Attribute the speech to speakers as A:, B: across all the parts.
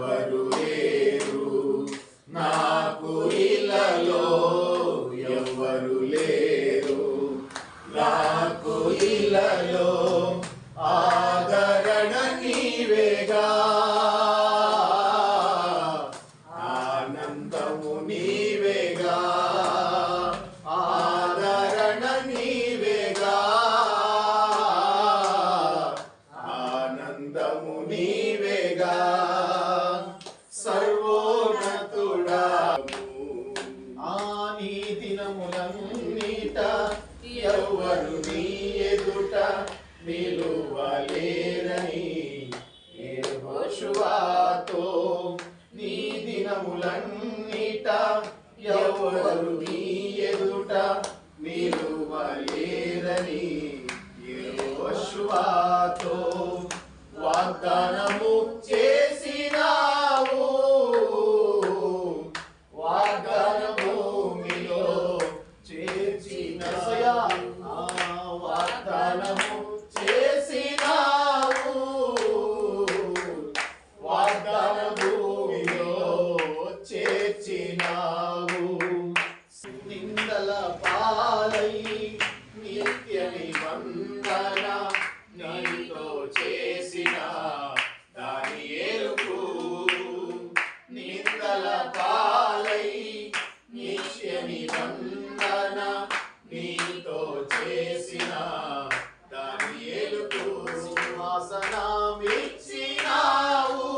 A: ఎవరు లేరు నాకు ఇలలో, ఎవరు లేరు నాకు ఇలలో, ఆదరణ నీవేగా, ఆనందము నీవేగా, ఆదరణ నీవేగా, ఆనందము నీవేగా, సర్వోన్నతుడా. నీ దినములన్నిట ఎవరు నీ ఎదుట నిలువలేరని యెహోషువతో, నీ దినములన్నిట ఎవరు నీ ఎదుట నిలువలేరని యెహోషువతో వాగ్దానము చేసినావు, వాగ్దానము మీలో చేర్చిన వాగ్దానము చేసినావు, వాగ్దానము మీలో చేర్చినావు. నిందల పాలై నిత్య నిబంధన నీతో చేసిన దానియేలుకు, నిందల పాలై నిత్య నిబంధన నీతో చేసిన దానియేలుకు సింహాసనమిచ్చినావు,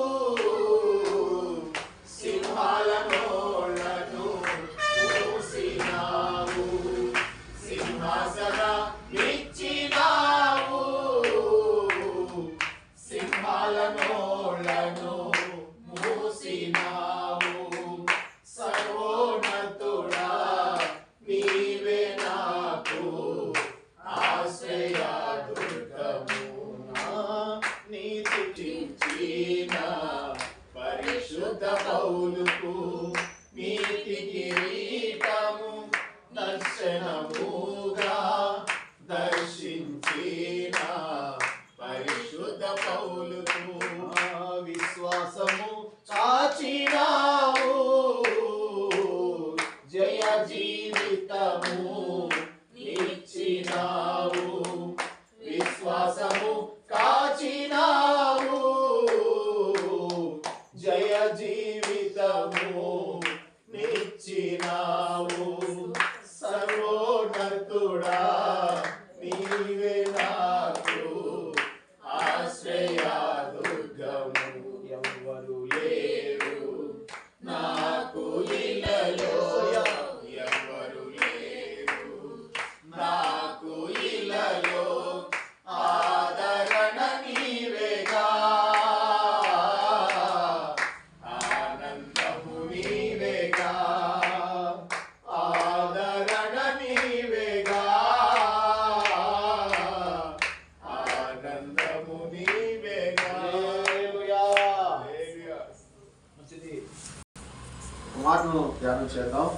A: సింహాల నోళ్లను మూసినావు, సింహాసనమిచ్చినావు, సింహాల నోళ్లను మూసినావు. సర్వోన్నతుడా నీవే నాకు ఆశ్రయ దుర్గము, నీ స్తుతించిన పరిశుద్ధ పౌలుకు నీతి కిరీటము దర్శనముగా దర్శించిన పరిశుద్ధ పౌలుకు విశ్వాసము చాచినావు, జయ జీవితము నిచ్చినావు, విశ్వాసము కాచినావు, జయ జీవితము నిచ్చినావు. సర్వోన్నతుడా నీవే నాకు ఆశ్రయ దుర్గము, ఎవరు లేరు నాకు ఇలలో, ఎవరు లేరు నాకు ఇలలో, ఆదరణ నీవేగా, ఆనందము నీవేగా, ఆదరణ నీవేగా, ఆనందము నీవేగా.
B: మాటను ధ్యానం చేద్దాం.